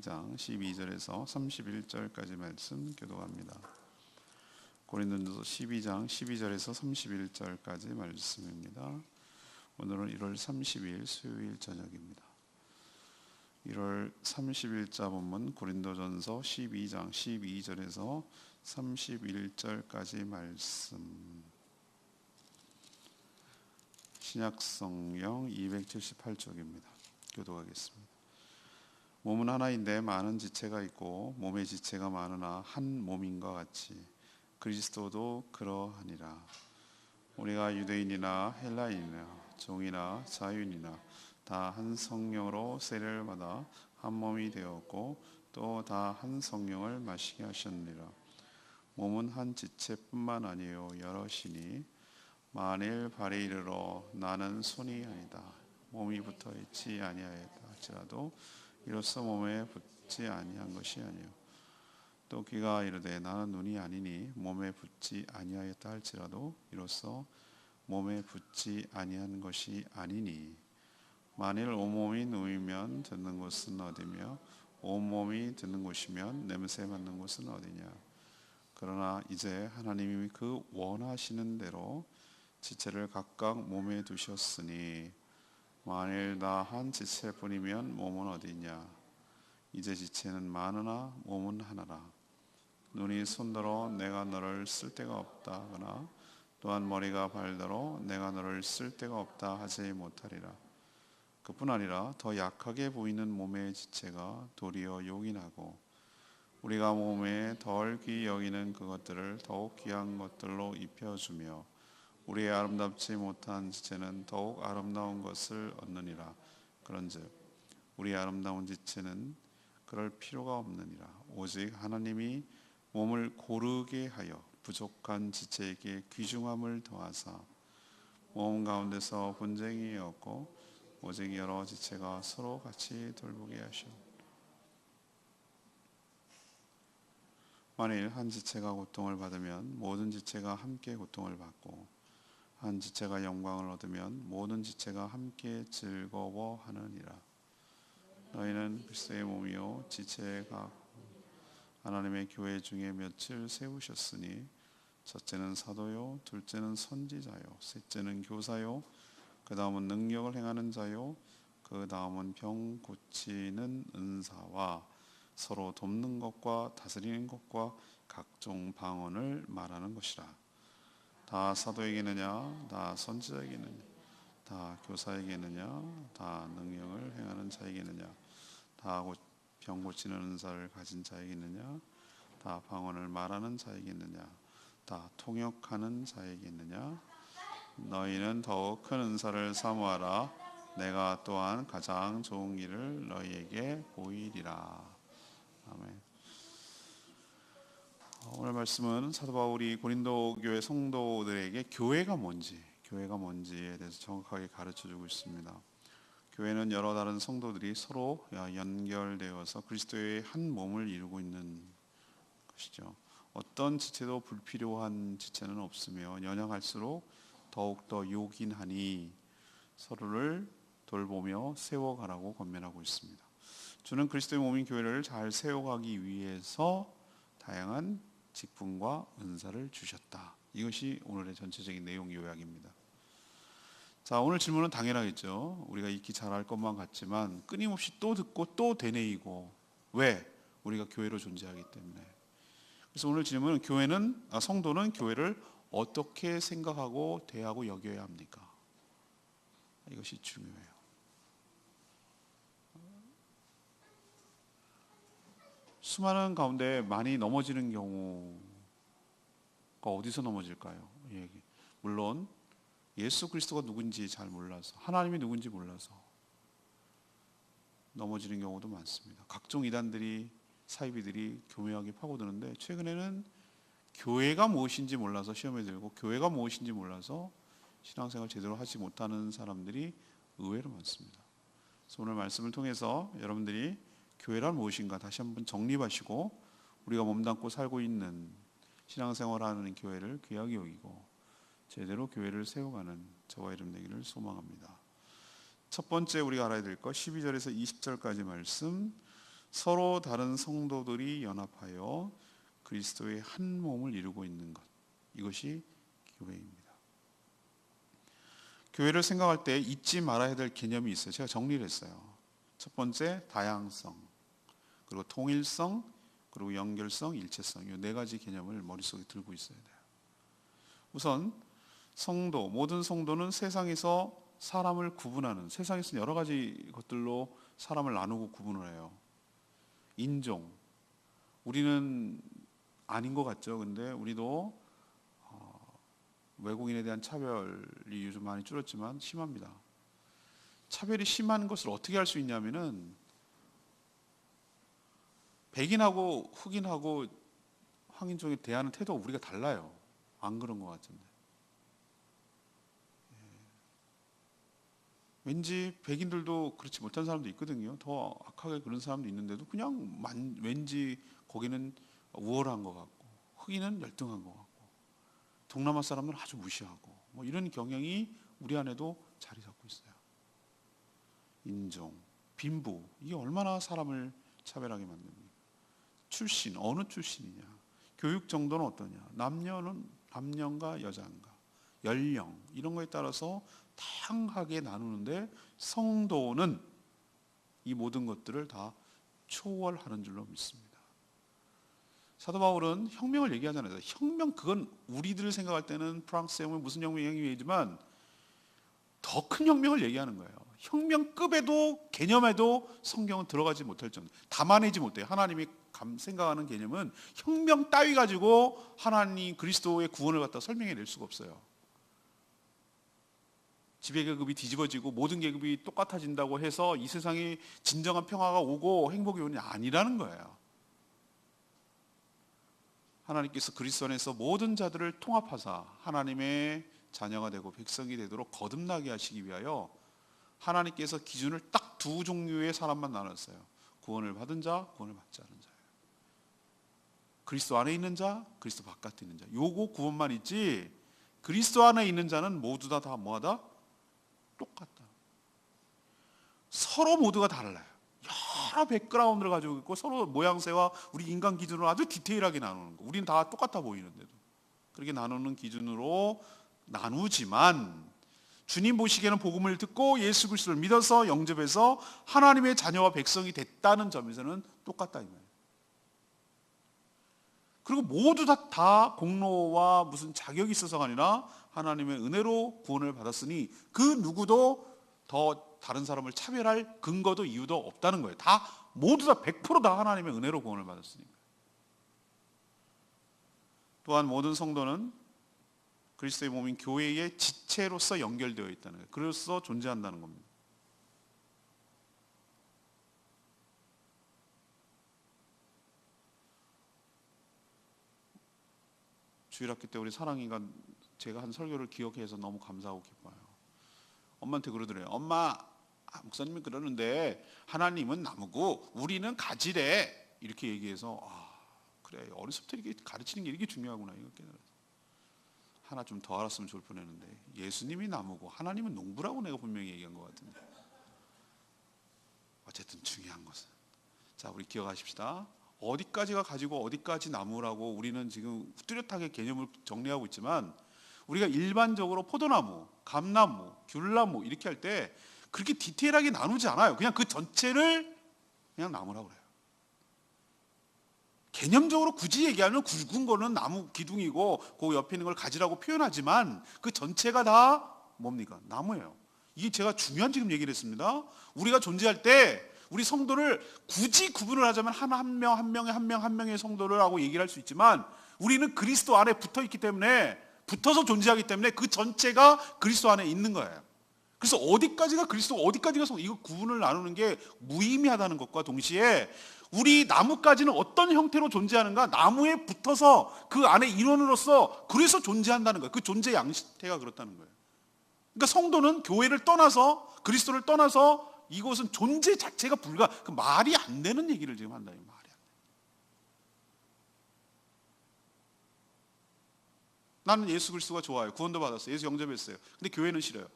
12장 12절에서 31절까지 말씀 교독합니다. 고린도전서 12장 12절에서 31절까지 말씀입니다. 오늘은 1월 30일 수요일 저녁입니다. 1월 30일자 본문 고린도전서 12장 12절에서 31절까지 말씀. 신약성경 278쪽입니다. 교독하겠습니다. 몸은 하나인데 많은 지체가 있고 몸의 지체가 많으나 한 몸인과 같이 그리스도도 그러하니라. 우리가 유대인이나 헬라인이나 종이나 자유인이나 다 한 성령으로 세례를 받아 한 몸이 되었고 또 다 한 성령을 마시게 하셨느니라. 몸은 한 지체뿐만 아니요 여럿이니 만일 발에 이르러 나는 손이 아니다 몸이 붙어 있지 아니하였다 할지라도 이로써 몸에 붙지 아니한 것이 아니요 또 귀가 이르되 나는 눈이 아니니 몸에 붙지 아니하였다 할지라도 이로써 몸에 붙지 아니한 것이 아니니 만일 온몸이 누이면 듣는 곳은 어디며 온몸이 듣는 곳이면 냄새 맡는 곳은 어디냐. 그러나 이제 하나님이 그 원하시는 대로 지체를 각각 몸에 두셨으니 만일 나 한 지체뿐이면 몸은 어디냐. 이제 지체는 많으나 몸은 하나라. 눈이 손더러 내가 너를 쓸 데가 없다 하거나 또한 머리가 발더러 내가 너를 쓸 데가 없다 하지 못하리라. 그뿐 아니라 더 약하게 보이는 몸의 지체가 도리어 용인하고 우리가 몸에 덜 귀히 여기는 그것들을 더욱 귀한 것들로 입혀주며 우리의 아름답지 못한 지체는 더욱 아름다운 것을 얻느니라. 그런즉 우리의 아름다운 지체는 그럴 필요가 없느니라. 오직 하나님이 몸을 고르게 하여 부족한 지체에게 귀중함을 더하사 몸 가운데서 분쟁이 없고 오직 여러 지체가 서로 같이 돌보게 하시오. 만일 한 지체가 고통을 받으면 모든 지체가 함께 고통을 받고 한 지체가 영광을 얻으면 모든 지체가 함께 즐거워하느니라. 너희는 그리스도의 몸이요 지체가 하나님의 교회 중에 며칠 세우셨으니 첫째는 사도요 둘째는 선지자요 셋째는 교사요 그 다음은 능력을 행하는 자요 그 다음은 병 고치는 은사와 서로 돕는 것과 다스리는 것과 각종 방언을 말하는 것이라. 다 사도에게느냐 다 선지자에게느냐 다 교사에게느냐 다 능력을 행하는 자에게느냐 다 병 고치는 은사를 가진 자에게느냐 다 방언을 말하는 자에게느냐 다 통역하는 자에게느냐. 너희는 더욱 큰 은사를 사모하라. 내가 또한 가장 좋은 길을 너희에게 보이리라. 아멘. 오늘 말씀은 사도 바울이 고린도 교회 성도들에게 교회가 뭔지에 대해서 정확하게 가르쳐주고 있습니다. 교회는 여러 다른 성도들이 서로 연결되어서 그리스도의 한 몸을 이루고 있는 것이죠. 어떤 지체도 불필요한 지체는 없으며 연약할수록 더욱더 요긴하니 서로를 돌보며 세워가라고 권면하고 있습니다. 주는 그리스도의 몸인 교회를 잘 세워가기 위해서 다양한 직분과 은사를 주셨다. 이것이 오늘의 전체적인 내용 요약입니다. 자, 오늘 질문은 당연하겠죠. 우리가 익히 잘할 것만 같지만 끊임없이 또 듣고 또 되뇌이고 왜? 우리가 교회로 존재하기 때문에. 그래서 오늘 질문은 성도는 교회를 어떻게 생각하고 대하고 여겨야 합니까? 이것이 중요해요. 수많은 가운데 많이 넘어지는 경우가 어디서 넘어질까요? 물론 예수 그리스도가 누군지 잘 몰라서 하나님이 누군지 몰라서 넘어지는 경우도 많습니다. 각종 이단들이 사이비들이 교묘하게 파고드는데 최근에는 교회가 무엇인지 몰라서 시험에 들고 교회가 무엇인지 몰라서 신앙생활 제대로 하지 못하는 사람들이 의외로 많습니다. 그래서 오늘 말씀을 통해서 여러분들이 교회란 무엇인가 다시 한번 정립하시고 우리가 몸담고 살고 있는 신앙생활하는 교회를 귀하게 여기고 제대로 교회를 세워가는 저와 여러분 되기를 소망합니다. 첫 번째 우리가 알아야 될 것 12절에서 20절까지 말씀. 서로 다른 성도들이 연합하여 그리스도의 한 몸을 이루고 있는 것, 이것이 교회입니다. 교회를 생각할 때 잊지 말아야 될 개념이 있어요. 제가 정리를 했어요. 첫 번째, 다양성, 그리고 통일성, 그리고 연결성, 일체성, 이 네 가지 개념을 머릿속에 들고 있어야 돼요. 우선 성도, 모든 성도는 세상에서 사람을 구분하는, 세상에서 여러 가지 것들로 사람을 나누고 구분을 해요. 인종, 우리는 아닌 것 같죠. 근데 우리도 외국인에 대한 차별이 요즘 많이 줄었지만 심합니다. 차별이 심한 것을 어떻게 할 수 있냐면은 백인하고 흑인하고 황인종에 대하는 태도가 우리가 달라요. 안 그런 것 같은데. 왠지 백인들도 그렇지 못한 사람도 있거든요. 더 악하게 그런 사람도 있는데도 그냥 왠지 거기는 우월한 것 같고, 흑인은 열등한 것 같고, 동남아 사람은 아주 무시하고, 뭐 이런 경향이 우리 안에도 자리 잡고 있어요. 인종, 빈부, 이게 얼마나 사람을 차별하게 만듭니까? 출신, 어느 출신이냐, 교육 정도는 어떠냐, 남녀가 여자인가, 연령, 이런 거에 따라서 다양하게 나누는데 성도는 이 모든 것들을 다 초월하는 줄로 믿습니다. 사도 바울은 혁명을 얘기하잖아요. 혁명, 그건 우리들 생각할 때는 프랑스 혁명, 무슨 혁명이지만 더 큰 혁명을 얘기하는 거예요. 혁명급에도 개념에도 성경은 들어가지 못할 정도, 담아내지 못해요. 하나님이 생각하는 개념은 혁명 따위 가지고 하나님 그리스도의 구원을 갖다 설명해낼 수가 없어요. 지배계급이 뒤집어지고 모든 계급이 똑같아진다고 해서 이 세상에 진정한 평화가 오고 행복이 오는 게 아니라는 거예요. 하나님께서 그리스도 안에서 모든 자들을 통합하사 하나님의 자녀가 되고 백성이 되도록 거듭나게 하시기 위하여 하나님께서 기준을 딱 두 종류의 사람만 나눴어요. 구원을 받은 자, 구원을 받지 않은 자예요. 그리스도 안에 있는 자, 그리스도 바깥에 있는 자. 요거 구원만 있지 그리스도 안에 있는 자는 모두 다 뭐하다? 똑같다. 서로 모두가 달라요. 여러 백그라운드를 가지고 있고 서로 모양새와 우리 인간 기준으로 아주 디테일하게 나누는 거. 우리는 다 똑같아 보이는데도 그렇게 나누는 기준으로 나누지만 주님 보시기에는 복음을 듣고 예수 그리스도를 믿어서 영접해서 하나님의 자녀와 백성이 됐다는 점에서는 똑같다 이 말이에요. 그리고 모두 다 공로와 무슨 자격이 있어서가 아니라 하나님의 은혜로 구원을 받았으니 그 누구도 더 다른 사람을 차별할 근거도 이유도 없다는 거예요. 다 모두 다 100% 하나님의 은혜로 구원을 받았으니까. 또한 모든 성도는 그리스도의 몸인 교회의 지체로서 연결되어 있다는 거예요. 그래서 존재한다는 겁니다. 주일학교 때 우리 사랑이가 제가 한 설교를 기억해서 너무 감사하고 기뻐요. 엄마한테 그러더래요. 엄마, 목사님이 그러는데 하나님은 나무고 우리는 가지래. 이렇게 얘기해서 그래, 어렸을 때 이렇게 가르치는 게 이렇게 중요하구나 이거 깨달았어요. 하나 좀 더 알았으면 좋을 뻔했는데 예수님이 나무고 하나님은 농부라고 내가 분명히 얘기한 것 같은데 어쨌든 중요한 것은 자 우리 기억하십시다. 어디까지가 가지고 어디까지 나무라고 우리는 지금 뚜렷하게 개념을 정리하고 있지만 우리가 일반적으로 포도나무, 감나무, 귤나무 이렇게 할 때 그렇게 디테일하게 나누지 않아요. 그냥 그 전체를 그냥 나무라고 그래요. 개념적으로 굳이 얘기하면 굵은 거는 나무 기둥이고 그 옆에 있는 걸 가지라고 표현하지만 그 전체가 다 뭡니까? 나무예요. 이게 제가 중요한 지금 얘기를 했습니다. 우리가 존재할 때 우리 성도를 굳이 구분을 하자면 한 명의 성도를 하고 얘기를 할 수 있지만 우리는 그리스도 안에 붙어 있기 때문에 붙어서 존재하기 때문에 그 전체가 그리스도 안에 있는 거예요. 그래서 어디까지가 그리스도 어디까지가 성도 이거 구분을 나누는 게 무의미하다는 것과 동시에 우리 나무까지는 어떤 형태로 존재하는가 나무에 붙어서 그 안에 인원으로서 그래서 존재한다는 거예요. 그 존재 양식태가 그렇다는 거예요. 그러니까 성도는 교회를 떠나서 그리스도를 떠나서 이곳은 존재 자체가 그 말이 안 되는 얘기를 지금 한다. 말이 안 돼. 나는 예수 그리스도가 좋아요. 구원도 받았어요. 예수 영접했어요. 근데 교회는 싫어요.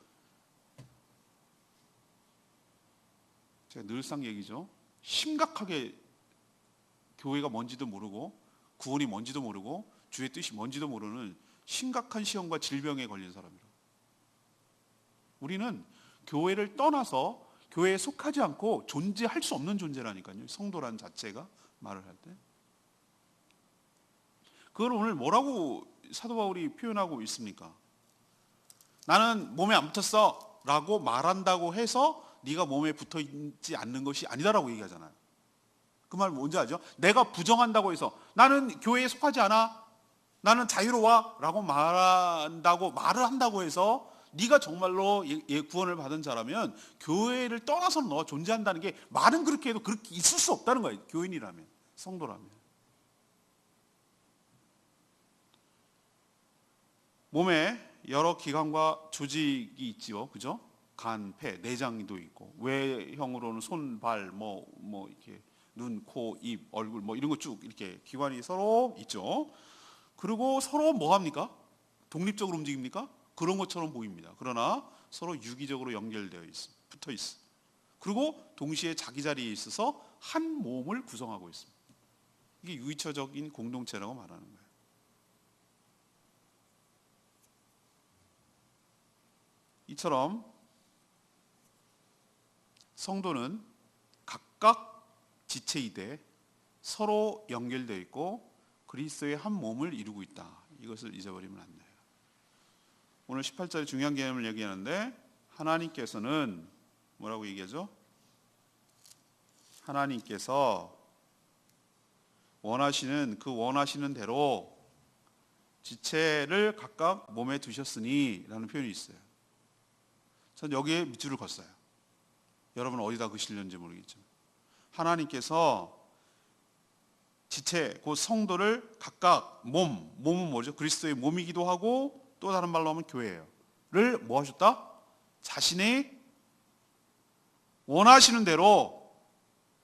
제가 늘상 얘기죠. 심각하게 교회가 뭔지도 모르고 구원이 뭔지도 모르고 주의 뜻이 뭔지도 모르는 심각한 시험과 질병에 걸린 사람이라고. 우리는 교회를 떠나서 교회에 속하지 않고 존재할 수 없는 존재라니까요. 성도란 자체가 말을 할 때. 그걸 오늘 뭐라고 사도 바울이 표현하고 있습니까? 나는 몸에 안 붙었어 라고 말한다고 해서 네가 몸에 붙어 있지 않는 것이 아니다라고 얘기하잖아요. 그 말 뭔지 아죠? 내가 부정한다고 해서 나는 교회에 속하지 않아, 나는 자유로워 라고 말을 한다고 해서 네가 정말로 구원을 받은 자라면 교회를 떠나서는 너가 존재한다는 게 말은 그렇게 해도 그렇게 있을 수 없다는 거예요. 교인이라면, 성도라면. 몸에 여러 기관과 조직이 있지요, 그죠? 간, 폐, 내장도 있고 외형으로는 손, 발, 이렇게 눈, 코, 입, 얼굴 이런 거 쭉 이렇게 기관이 서로 있죠. 그리고 서로 뭐 합니까? 독립적으로 움직입니까? 그런 것처럼 보입니다. 그러나 서로 유기적으로 연결되어 있어, 붙어 있어. 그리고 동시에 자기 자리에 있어서 한 몸을 구성하고 있습니다. 이게 유기체적인 공동체라고 말하는 거예요. 이처럼 성도는 각각 지체이되 서로 연결되어 있고 그리스도의 한 몸을 이루고 있다. 이것을 잊어버리면 안 돼요. 오늘 18절에 중요한 개념을 얘기하는데 하나님께서는 뭐라고 얘기하죠? 하나님께서 원하시는 대로 지체를 각각 몸에 두셨으니 라는 표현이 있어요. 전 여기에 밑줄을 걷어요. 여러분 어디다 그시려는지 모르겠지만 하나님께서 지체, 곧 성도를 각각 몸은 뭐죠? 그리스도의 몸이기도 하고 또 다른 말로 하면 교회예요. 를 뭐 하셨다? 자신이 원하시는 대로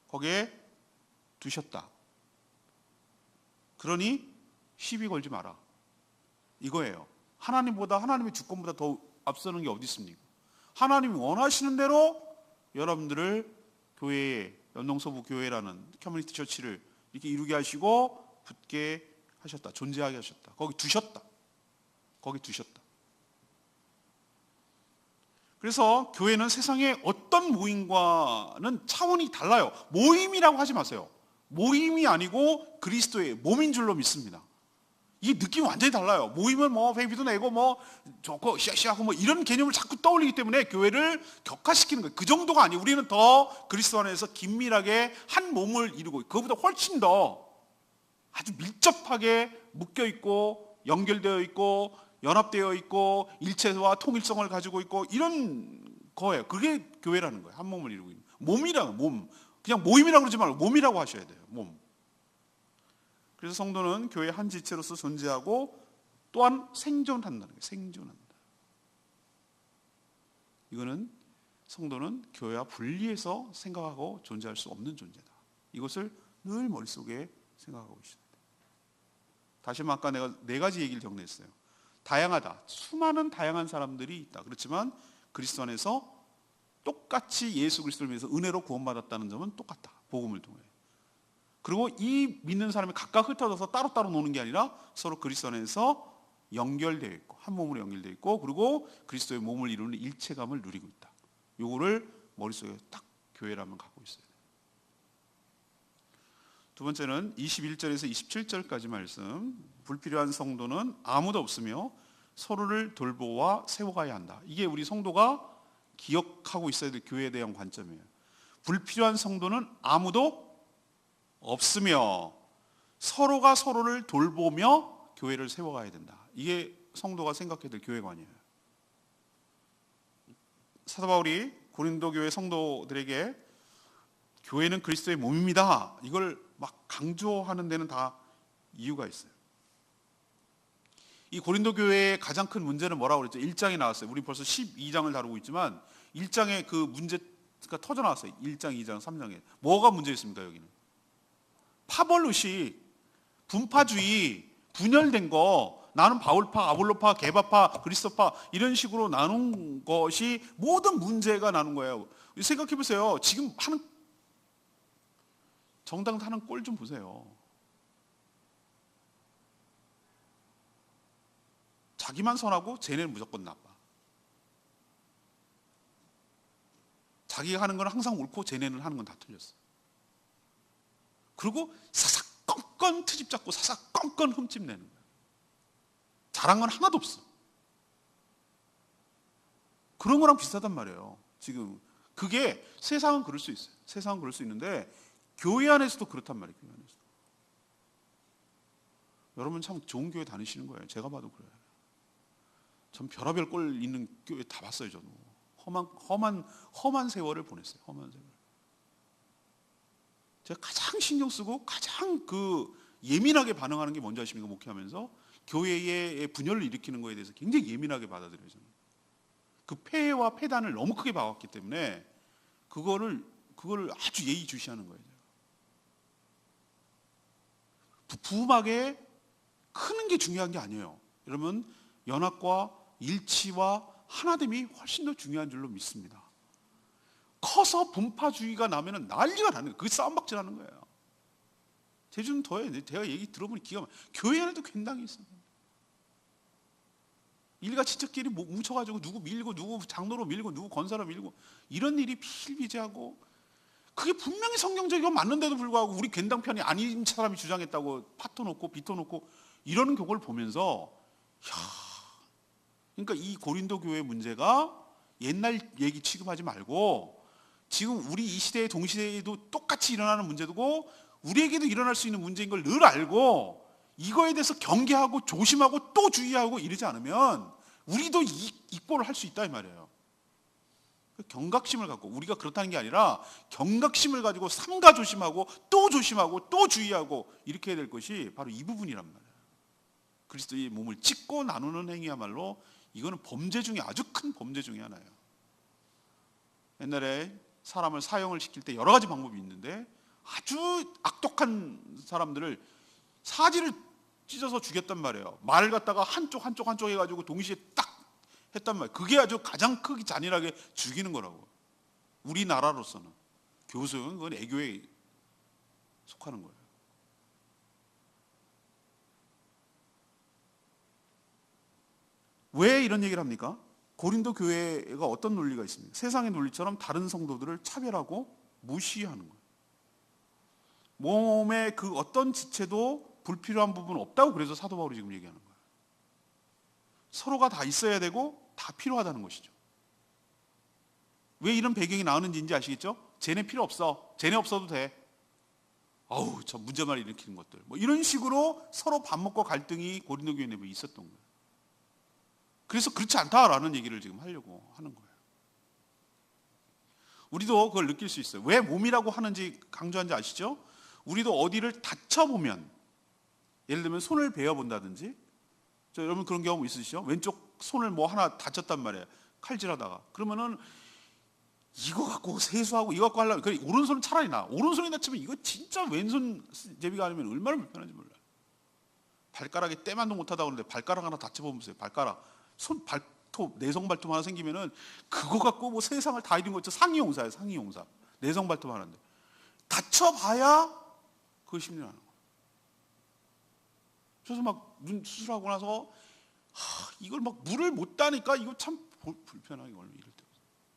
거기에 두셨다. 그러니 시비 걸지 마라. 이거예요. 하나님의 주권보다 더 앞서는 게 어디 있습니까? 하나님이 원하시는 대로 여러분들을 교회에, 연동서부 교회라는 커뮤니티 처치를 이렇게 이루게 하시고 붙게 하셨다. 존재하게 하셨다. 거기 두셨다. 그래서 교회는 세상의 어떤 모임과는 차원이 달라요. 모임이라고 하지 마세요. 모임이 아니고 그리스도의 몸인 줄로 믿습니다. 이 느낌이 완전히 달라요. 모임은 회비도 내고 좋고 시하고 이런 개념을 자꾸 떠올리기 때문에 교회를 격화시키는 거예요. 그 정도가 아니에요. 우리는 더 그리스도 안에서 긴밀하게 한 몸을 이루고 그것보다 훨씬 더 아주 밀접하게 묶여 있고 연결되어 있고 연합되어 있고 일체와 통일성을 가지고 있고 이런 거예요. 그게 교회라는 거예요. 한 몸을 이루고 있는 몸이라는 몸. 그냥 모임이라고 그러지 말고 몸이라고 하셔야 돼요. 몸. 그래서 성도는 교회 한 지체로서 존재하고 또한 생존한다는 거예요. 생존한다. 이거는 성도는 교회와 분리해서 생각하고 존재할 수 없는 존재다. 이것을 늘 머릿속에 생각하고 있어야 돼요. 다시 한번 아까 내가 4가지 얘기를 정리했어요. 다양하다. 수많은 다양한 사람들이 있다. 그렇지만 그리스도 안에서 똑같이 예수 그리스도를 위해서 은혜로 구원받았다는 점은 똑같다. 복음을 통해. 그리고 이 믿는 사람이 각각 흩어져서 따로따로 노는 게 아니라 서로 그리스도 안에서 연결되어 있고 한 몸으로 연결되어 있고 그리고 그리스도의 몸을 이루는 일체감을 누리고 있다. 요거를 머릿속에 딱 교회라면 갖고 있어야 돼요. 두 번째는 21절에서 27절까지 말씀. 불필요한 성도는 아무도 없으며 서로를 돌보아 세워가야 한다. 이게 우리 성도가 기억하고 있어야 될 교회에 대한 관점이에요. 불필요한 성도는 아무도 없으며 서로가 서로를 돌보며 교회를 세워가야 된다. 이게 성도가 생각해야 될 교회관이에요. 사도 바울이 고린도 교회 성도들에게 교회는 그리스도의 몸입니다. 이걸 막 강조하는 데는 다 이유가 있어요. 이 고린도 교회의 가장 큰 문제는 뭐라고 그랬죠? 1장에 나왔어요. 우리 벌써 12장을 다루고 있지만 1장에 그 문제가 터져 나왔어요. 1장, 2장, 3장에. 뭐가 문제였습니까, 여기는? 파벌루식, 분파주의, 분열된 거, 나는 바울파, 아볼로파, 게바파, 그리스도파 이런 식으로 나눈 것이 모든 문제가 나눈 거예요. 생각해 보세요. 지금 하는 정당 사는 꼴 좀 보세요. 자기만 선하고 쟤네는 무조건 나빠. 자기가 하는 건 항상 옳고 쟤네는 하는 건 다 틀렸어. 그리고 사사건건 트집 잡고 사사건건 흠집 내는 거야. 잘한 건 하나도 없어. 그런 거랑 비슷하단 말이에요. 지금 그게 세상은 그럴 수 있어요. 세상은 그럴 수 있는데 교회 안에서도 그렇단 말이에요. 교회 안에서도. 여러분 참 좋은 교회 다니시는 거예요. 제가 봐도 그래요. 전 별의별 꼴 있는 교회 다 봤어요. 저도 험한 세월을 보냈어요. 험한 세월. 제가 가장 신경 쓰고 가장 예민하게 반응하는 게 뭔지 아십니까? 목회하면서 교회의 분열을 일으키는 거에 대해서 굉장히 예민하게 받아들여요. 저는. 그 폐해와 폐단을 너무 크게 봐왔기 때문에 그거를 아주 예의주시하는 거예요. 부음하게 크는 게 중요한 게 아니에요. 여러분 연합과 일치와 하나됨이 훨씬 더 중요한 줄로 믿습니다. 커서 분파주의가 나면은 난리가 나는 거예요. 그게 싸움박질하는 거예요. 제주는 더해. 제가 얘기 들어보니 기가 막혀. 교회 안에도 굉장히 있어요. 일가 친척끼리 뭉쳐가지고 누구 밀고 누구 장로로 밀고 누구 권사로 밀고 이런 일이 비일비재하고 그게 분명히 성경적이고 맞는데도 불구하고 우리 괜당 편이 아닌 사람이 주장했다고 파토놓고 비토놓고 이러는 경우를 보면서 그러니까 이 고린도 교회 문제가 옛날 얘기 취급하지 말고 지금 우리 이 시대의 동시대에도 똑같이 일어나는 문제고 우리에게도 일어날 수 있는 문제인 걸 늘 알고 이거에 대해서 경계하고 조심하고 또 주의하고 이러지 않으면 우리도 이 꼴을 할 수 있다 이 말이에요. 경각심을 갖고 우리가 그렇다는 게 아니라 경각심을 가지고 삼가 조심하고 또 주의하고 이렇게 해야 될 것이 바로 이 부분이란 말이에요. 그리스도의 몸을 찢고 나누는 행위야말로 이거는 범죄 중에 아주 큰 범죄 중에 하나예요. 옛날에 사람을 사형을 시킬 때 여러 가지 방법이 있는데 아주 악독한 사람들을 사지를 찢어서 죽였단 말이에요. 말을 갖다가 한쪽 해가지고 동시에 딱 했단 말이에요. 그게 아주 가장 크게 잔인하게 죽이는 거라고. 우리나라로서는 교수는 그건 애교에 속하는 거예요. 왜 이런 얘기를 합니까? 고린도 교회가 어떤 논리가 있습니까? 세상의 논리처럼 다른 성도들을 차별하고 무시하는 거예요. 몸의 그 어떤 지체도 불필요한 부분은 없다고 그래서 사도 바울이 지금 얘기하는 거예요. 서로가 다 있어야 되고 다 필요하다는 것이죠. 왜 이런 배경이 나오는지 아시겠죠? 쟤네 필요 없어. 쟤네 없어도 돼. 아우, 저 문제만 일으키는 것들. 뭐 이런 식으로 서로 밥 먹고 갈등이 고린도 교회 내부에 있었던 거예요. 그래서 그렇지 않다라는 얘기를 지금 하려고 하는 거예요. 우리도 그걸 느낄 수 있어요. 왜 몸이라고 하는지 강조한지 아시죠? 우리도 어디를 다쳐보면 예를 들면 손을 베어본다든지 여러분 그런 경험 있으시죠? 왼쪽 손을 뭐 하나 다쳤단 말이에요. 칼질하다가 그러면은 이거 갖고 세수하고 이거 갖고 하려면 그래 오른손은 차라리 나. 오른손이 다치면 이거 진짜 왼손 제비가 아니면 얼마나 불편한지 몰라요. 발가락에 때만도 못하다 그러는데 발가락 하나 다쳐보세요. 발가락 손 발톱 내성 발톱 하나 생기면은 그거 갖고 뭐 세상을 다 잃은 거 있죠. 상이용사예요. 상이용사. 내성 발톱 하나인데 다쳐봐야 그거 심리하는 거예요. 그래서 막 눈 수술하고 나서 이걸 막 물을 못 따니까 이거 참 불편하게 걸려 이럴 때.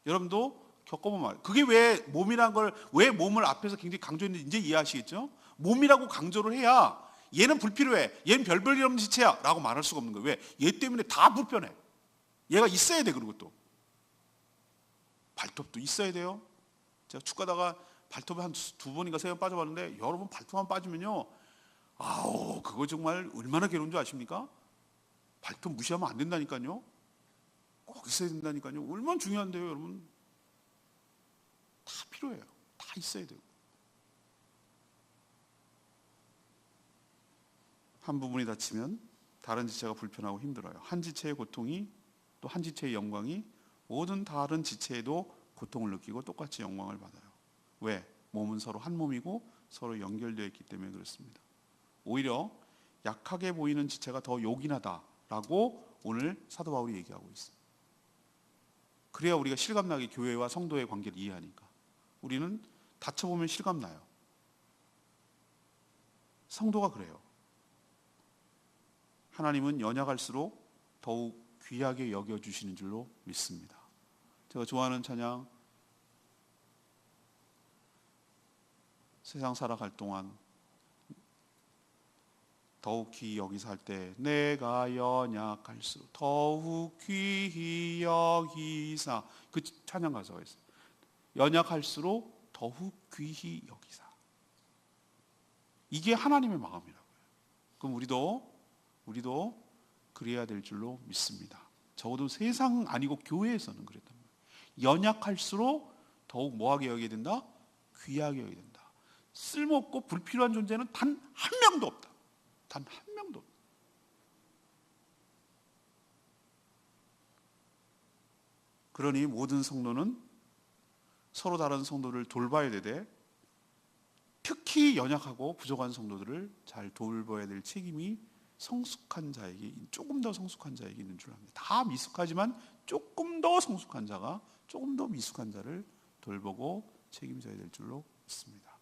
여러분도 겪어보면 알아요. 그게 왜 몸이란 걸 왜 몸을 앞에서 굉장히 강조했는지 이제 이해하시겠죠? 몸이라고 강조를 해야 얘는 불필요해. 얘는 별볼일 없는 지체야 라고 말할 수가 없는 거예요. 왜? 얘 때문에 다 불편해. 얘가 있어야 돼. 그리고 또 발톱도 있어야 돼요. 제가 축 가다가 발톱에 한 두 번인가 세 번 빠져봤는데 여러분 발톱만 빠지면요 아우 그거 정말 얼마나 괴로운 줄 아십니까? 발톱 무시하면 안 된다니까요. 꼭 있어야 된다니까요. 얼마나 중요한데요 여러분. 다 필요해요. 다 있어야 돼요. 한 부분이 다치면 다른 지체가 불편하고 힘들어요. 한 지체의 고통이 또 한 지체의 영광이 모든 다른 지체에도 고통을 느끼고 똑같이 영광을 받아요. 왜? 몸은 서로 한 몸이고 서로 연결되어 있기 때문에 그렇습니다. 오히려 약하게 보이는 지체가 더 요긴하다라고 오늘 사도 바울이 얘기하고 있습니다. 그래야 우리가 실감나게 교회와 성도의 관계를 이해하니까. 우리는 다쳐보면 실감나요. 성도가 그래요. 하나님은 연약할수록 더욱 귀하게 여겨주시는 줄로 믿습니다. 제가 좋아하는 찬양, 세상 살아갈 동안 더욱 귀히 여기서 할 때 내가 연약할수록 더욱 귀히 여기사, 그 찬양 가사가 있어요. 연약할수록 더욱 귀히 여기사. 이게 하나님의 마음이라고요. 그럼 우리도 그래야 될 줄로 믿습니다. 적어도 세상 아니고 교회에서는 그랬단 말이에요. 연약할수록 더욱 뭐하게 여겨야 된다? 귀하게 여겨야 된다. 쓸모없고 불필요한 존재는 단 한 명도 없다. 단 한 명도 없다. 그러니 모든 성도는 서로 다른 성도를 돌봐야 되되, 특히 연약하고 부족한 성도들을 잘 돌봐야 될 책임이 성숙한 자에게, 조금 더 성숙한 자에게 있는 줄 압니다. 다 미숙하지만 조금 더 성숙한 자가 조금 더 미숙한 자를 돌보고 책임져야 될 줄로 믿습니다.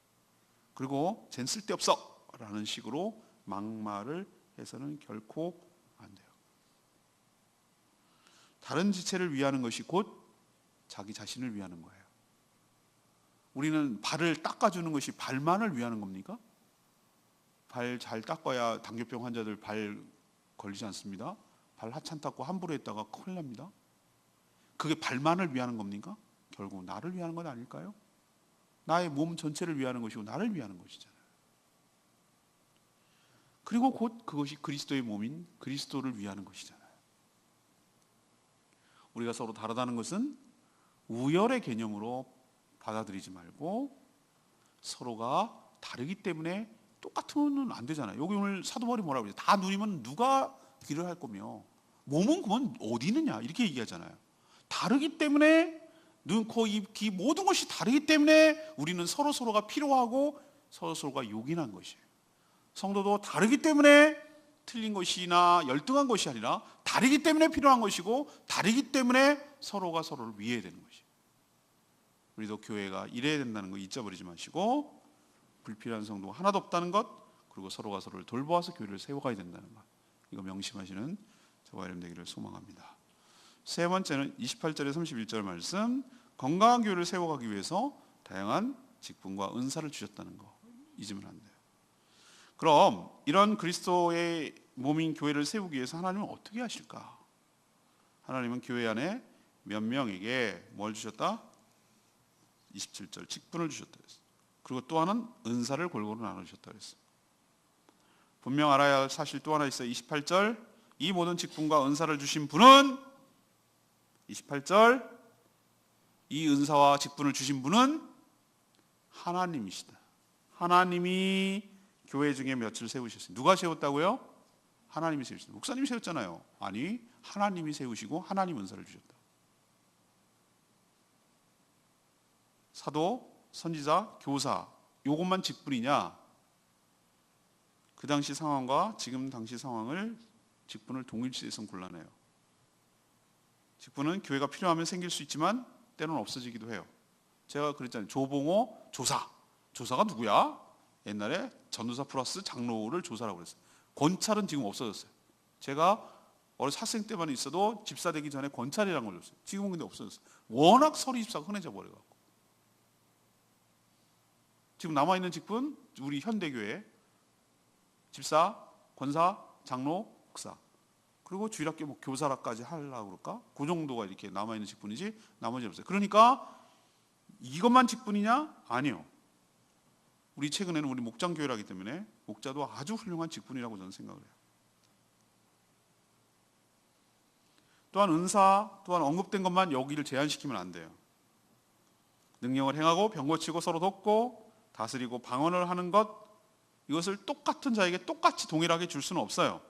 그리고 쟨 쓸데없어 라는 식으로 막말을 해서는 결코 안 돼요. 다른 지체를 위하는 것이 곧 자기 자신을 위하는 거예요. 우리는 발을 닦아주는 것이 발만을 위하는 겁니까? 발 잘 닦아야 당뇨병 환자들 발 걸리지 않습니다. 발 하찮 닦고 함부로 했다가 큰일 납니다. 그게 발만을 위하는 겁니까? 결국 나를 위하는 건 아닐까요? 나의 몸 전체를 위하는 것이고 나를 위하는 것이잖아요. 그리고 곧 그것이 그리스도의 몸인 그리스도를 위하는 것이잖아요. 우리가 서로 다르다는 것은 우열의 개념으로 받아들이지 말고, 서로가 다르기 때문에 똑같으면 안 되잖아요. 여기 오늘 사도 바울이 뭐라고 그래요? 다 눈이면 누가 귀를 할 거며 몸은 그건 어디 있느냐 이렇게 얘기하잖아요. 다르기 때문에 눈, 코, 입, 귀 모든 것이 다르기 때문에 우리는 서로가 필요하고 서로가 요긴한 것이에요. 성도도 다르기 때문에 틀린 것이나 열등한 것이 아니라 다르기 때문에 필요한 것이고, 다르기 때문에 서로가 서로를 위해야 되는 것이에요. 우리도 교회가 이래야 된다는 거 잊어버리지 마시고, 불필요한 성도가 하나도 없다는 것, 그리고 서로가 서로를 돌보아서 교회를 세워가야 된다는 것, 이거 명심하시는 저와 여러분 되기를 소망합니다. 세 번째는 28절에 31절 말씀, 건강한 교회를 세워가기 위해서 다양한 직분과 은사를 주셨다는 거 잊으면 안 돼요. 그럼 이런 그리스도의 몸인 교회를 세우기 위해서 하나님은 어떻게 하실까? 하나님은 교회 안에 몇 명에게 뭘 주셨다? 27절 직분을 주셨다 그랬어요. 그리고 또 하나는 은사를 골고루 나눠주셨다 그랬어요. 분명 알아야 할 사실 또 하나 있어요. 28절, 이 모든 직분과 은사를 주신 분은, 28절, 이 은사와 직분을 주신 분은 하나님이시다. 하나님이 교회 중에 몇을 세우셨어요. 누가 세웠다고요? 하나님이 세우셨어요. 목사님이 세웠잖아요. 아니, 하나님이 세우시고 하나님 은사를 주셨다. 사도, 선지자, 교사, 요것만 직분이냐? 그 당시 상황과 지금 당시 상황을, 직분을 동일시해서는 곤란해요. 직분은 교회가 필요하면 생길 수 있지만 때로는 없어지기도 해요. 제가 그랬잖아요. 조봉호 조사. 조사가 누구야? 옛날에 전도사 플러스 장로를 조사라고 그랬어요. 권찰은 지금 없어졌어요. 제가 어린 학생 때만 있어도 집사 되기 전에 권찰이라는 걸 줬어요. 지금은 근데 없어졌어요. 워낙 서리 집사가 흔해져 버려갖고. 지금 남아있는 직분, 우리 현대교회 집사, 권사, 장로, 목사, 그리고 주일학교 뭐 교사라까지 하려고 그럴까? 그 정도가 이렇게 남아있는 직분이지 나머지는 없어요. 그러니까 이것만 직분이냐? 아니요. 우리 최근에는 우리 목장교회라기 때문에 목자도 아주 훌륭한 직분이라고 저는 생각을 해요. 또한 은사, 또한 언급된 것만 여기를 제한시키면 안 돼요. 능력을 행하고 병 고치고 서로 돕고 다스리고 방언을 하는 것, 이것을 똑같은 자에게 똑같이 동일하게 줄 수는 없어요.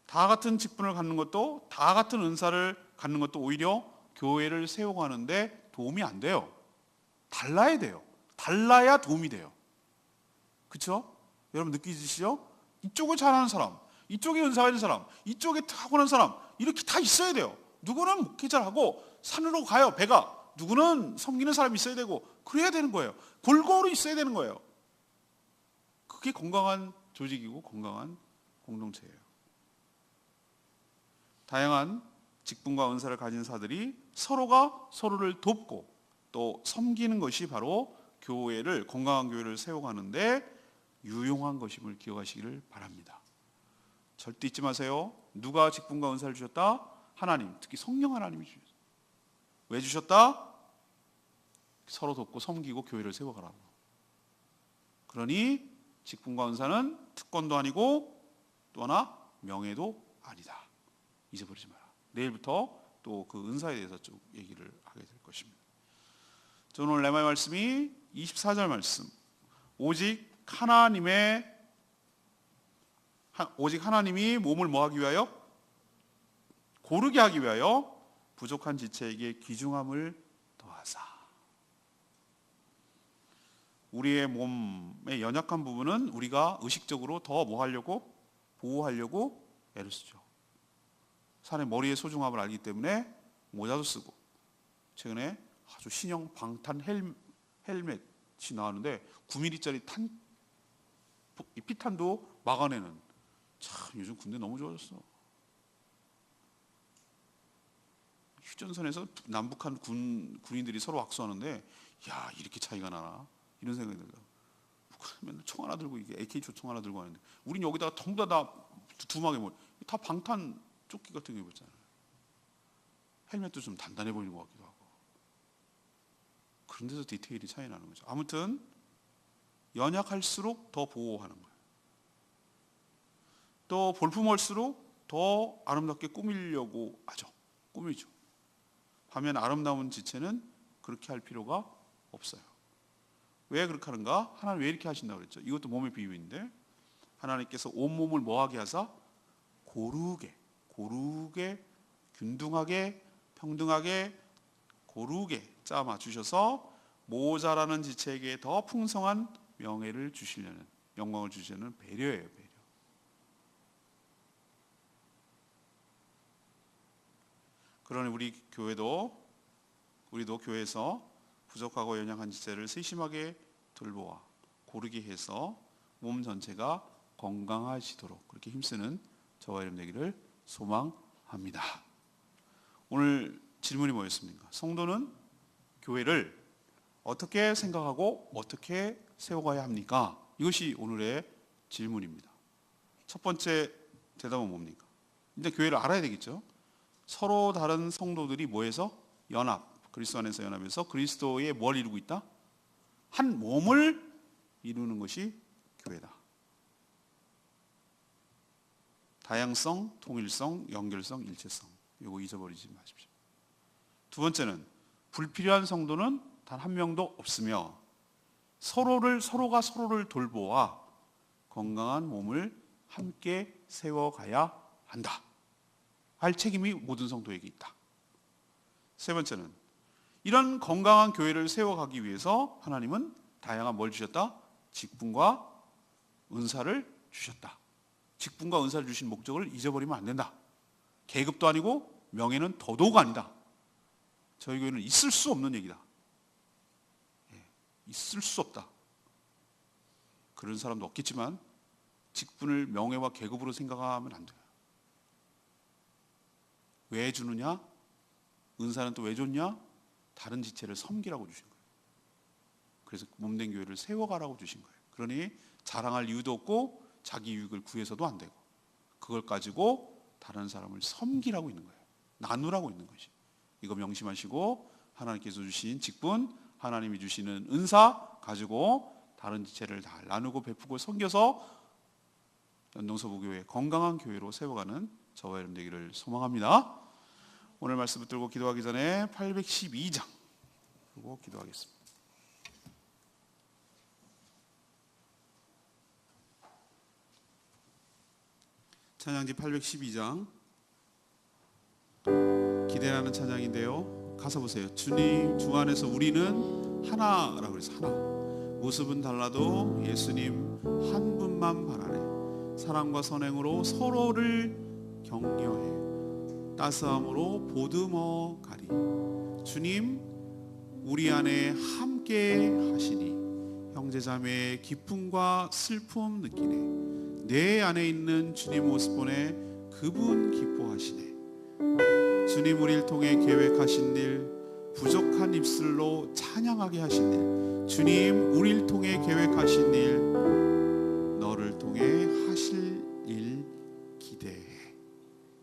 다 같은 직분을 갖는 것도, 다 같은 은사를 갖는 것도 오히려 교회를 세워가는데 도움이 안 돼요. 달라야 돼요. 달라야 도움이 돼요. 그렇죠? 여러분 느끼시죠? 이쪽을 잘하는 사람, 이쪽에 은사가 있는 사람, 이쪽에 타고난 사람, 이렇게 다 있어야 돼요. 누구는 목회자하고 산으로 가요, 배가. 누구는 섬기는 사람이 있어야 되고, 그래야 되는 거예요. 골고루 있어야 되는 거예요. 그게 건강한 조직이고 건강한 공동체예요. 다양한 직분과 은사를 가진 사들이 서로가 서로를 돕고 또 섬기는 것이 바로 교회를, 건강한 교회를 세워가는데 유용한 것임을 기억하시기를 바랍니다. 절대 잊지 마세요. 누가 직분과 은사를 주셨다? 하나님, 특히 성령 하나님이 주셨어요. 왜 주셨다? 서로 돕고 섬기고 교회를 세워가라고. 그러니 직분과 은사는 특권도 아니고 또 하나 명예도 아니다. 잊어버리지 마라. 내일부터 또 그 은사에 대해서 좀 얘기를 하게 될 것입니다. 저는 오늘 레마의 말씀이 24절 말씀, 오직 하나님이 몸을 뭐하기 위하여? 고르게 하기 위하여 부족한 지체에게 귀중함을 더하사. 우리의 몸의 연약한 부분은 우리가 의식적으로 더 뭐 하려고? 보호하려고 애를 쓰죠. 사람의 머리의 소중함을 알기 때문에 모자도 쓰고, 최근에 아주 신형 방탄 헬멧이 나왔는데 9mm짜리 피탄도 막아내는. 참 요즘 군대 너무 좋아졌어. 휴전선에서 남북한 군인들이 서로 악수하는데, 야, 이렇게 차이가 나나? 이런 생각이 들어요. 맨날 총 하나 들고, 이게 AK 총 하나 들고 하는데, 우린 여기다가 전부 다 두툼하게 다 방탄 조끼 같은 거 입었잖아요. 헬멧도 좀 단단해 보이는 것 같기도 하고. 그런 데서 디테일이 차이 나는 거죠. 아무튼 연약할수록 더 보호하는 거예요. 또 볼품올수록 더 아름답게 꾸미려고 하죠. 꾸미죠. 반면 아름다운 지체는 그렇게 할 필요가 없어요. 왜 그렇게 하는가? 하나님 왜 이렇게 하신다고 그랬죠? 이것도 몸의 비유인데, 하나님께서 온몸을 뭐하게 하사? 고르게, 균등하게, 평등하게, 고르게 짜 맞추셔서 모자라는 지체에게 더 풍성한 명예를 주시려는, 영광을 주시려는 배려예요. 배려. 그러니 우리도 교회에서 부족하고 연약한 지체를 세심하게 돌보아 고르게 해서 몸 전체가 건강하시도록 그렇게 힘쓰는 저와 여러분 되기를 소망합니다. 오늘 질문이 뭐였습니까? 성도는 교회를 어떻게 생각하고 어떻게 세워가야 합니까? 이것이 오늘의 질문입니다. 첫 번째 대답은 뭡니까? 일단 교회를 알아야 되겠죠. 서로 다른 성도들이 뭐해서? 그리스도 안에서 연합해서 그리스도의 뭘 이루고 있다? 한 몸을 이루는 것이 교회다. 다양성, 통일성, 연결성, 일체성. 이거 잊어버리지 마십시오. 두 번째는 불필요한 성도는 단 한 명도 없으며 서로가 서로를 돌보아 건강한 몸을 함께 세워가야 한다. 할 책임이 모든 성도에게 있다. 세 번째는 이런 건강한 교회를 세워가기 위해서 하나님은 다양한 뭘 주셨다? 직분과 은사를 주셨다. 직분과 은사를 주신 목적을 잊어버리면 안 된다. 계급도 아니고 명예는 더더욱 아니다. 저희 교회는 있을 수 없는 얘기다. 있을 수 없다. 그런 사람도 없겠지만 직분을 명예와 계급으로 생각하면 안 돼요. 왜 주느냐? 은사는 또 왜 줬냐? 다른 지체를 섬기라고 주신 거예요. 그래서 몸된 교회를 세워가라고 주신 거예요. 그러니 자랑할 이유도 없고 자기 유익을 구해서도 안 되고 그걸 가지고 다른 사람을 섬기라고 있는 거예요. 나누라고 있는 것이. 이거 명심하시고 하나님께서 주신 직분, 하나님이 주시는 은사 가지고 다른 지체를 다 나누고 베푸고 섬겨서 연동서부교회 건강한 교회로 세워가는 저와 여러분 되기를 소망합니다. 오늘 말씀 붙들고 기도하기 전에 812장 그리고 기도하겠습니다. 찬양지 812장 기대하는 찬양인데요. 가서 보세요. 주님 주 안에서 우리는 하나라고 그래서 하나. 모습은 달라도 예수님 한 분만 바라네. 사랑과 선행으로 서로를 격려해 따스함으로 보듬어 가리. 주님 우리 안에 함께 하시니 형제자매의 기쁨과 슬픔 느끼네. 내 안에 있는 주님 모습 보내 그분 기뻐하시네. 주님 우리를 통해 계획하신 일, 부족한 입술로 찬양하게 하신 일, 주님 우리를 통해 계획하신 일, 너를 통해 하실 일 기대해.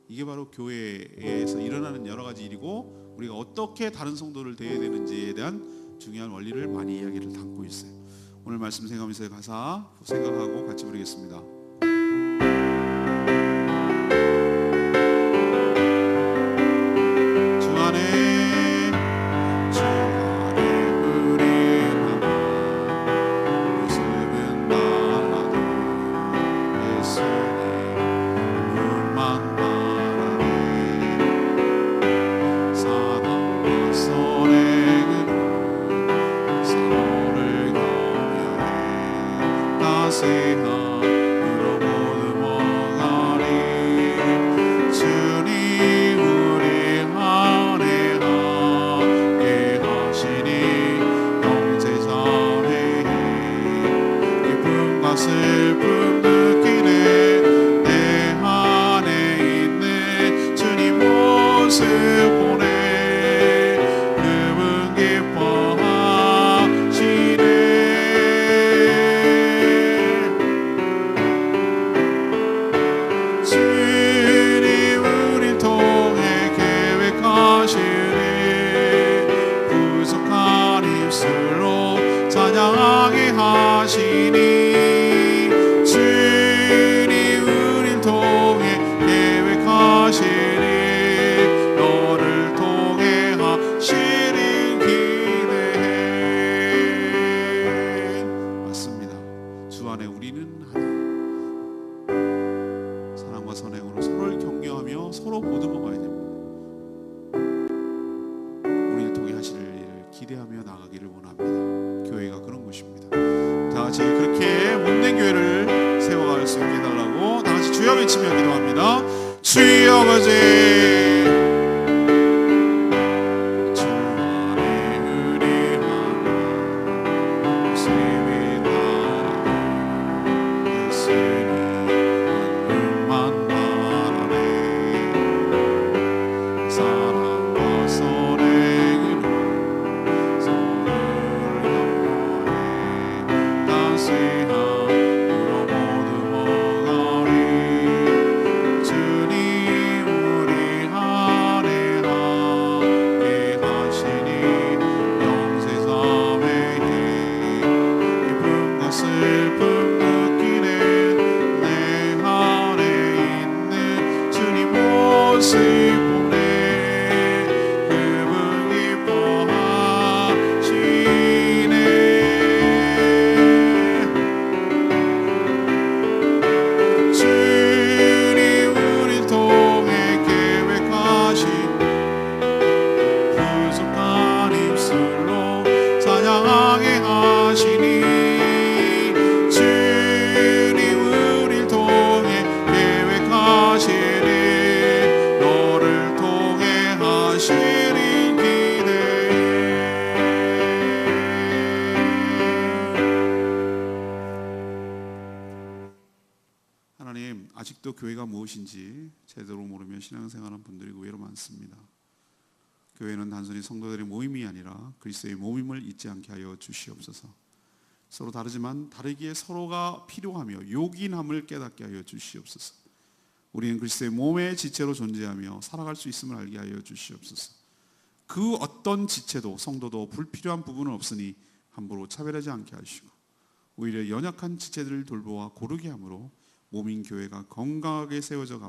이게 바로 교회에서 일어나는 여러 가지 일이고, 우리가 어떻게 다른 성도를 대해야 되는지에 대한 중요한 원리를 많이 이야기를 담고 있어요. 오늘 말씀 생각하면서 가사 생각하고 같이 부르겠습니다. 슬픔 느끼네. 내 안에 있는 주님 모습 보내 그분 기뻐하시네. 주님 우릴 통해 계획하시네. 부족한 입술로 찬양하게 하시니. 너를 통해 하시는 기대해. 맞습니다. 주 안에 우리는 하나, 사랑과 선행으로 서로를 격려하며 서로 보듬어 가야 됩니다. 우리를 통해 하실 일을 기대하며 나가기를 원합니다. 교회가 그런 곳입니다. 다 같이 그렇게 몸된 교회를 세워갈 수 있게 해달라고 다 같이 주여 외치며 기도합니다. 주의 아버지, 주 안에 우리 하나 모습이 나였으니 한분만 바라네. 사랑과 선행으로 서로를 격려해 따스함으로 모두 먹으리. 슬픔 느끼네. 내 안에 있는 주님 모습 보내 그분 기뻐하시네. 주님 우릴 통해 계획하신 부족한 입술로 찬양하게 하시니. 너를 통해 하시는 기대해. 하나님, 아직도 교회가 무엇인지 제대로 모르며 신앙생활하는 분들이 의외로 많습니다. 교회는 단순히 성도들의 모임이 아니라 그리스도의 몸임을 잊지 않게 하여 주시옵소서. 서로 다르지만 다르기에 서로가 필요하며 요긴함을 깨닫게 하여 주시옵소서. 우리는 그리스도의 몸의 지체로 존재하며 살아갈 수 있음을 알게 하여 주시옵소서. 그 어떤 지체도 성도도 불필요한 부분은 없으니 함부로 차별하지 않게 하시고 오히려 연약한 지체들을 돌보아 고르게 함으로 몸인 교회가 건강하게 세워져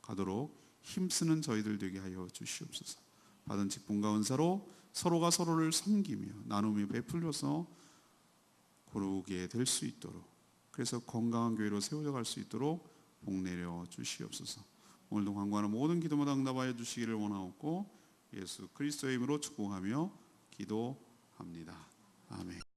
가도록 힘쓰는 저희들 되게 하여 주시옵소서. 받은 직분과 은사로 서로가 서로를 섬기며 나누며 베풀려서 고르게 될 수 있도록, 그래서 건강한 교회로 세워져 갈 수 있도록 복 내려 주시옵소서. 오늘도 간구하는 모든 기도마다 응답하여 주시기를 원하옵고 예수 그리스도의 이름으로 축복하며 기도합니다. 아멘.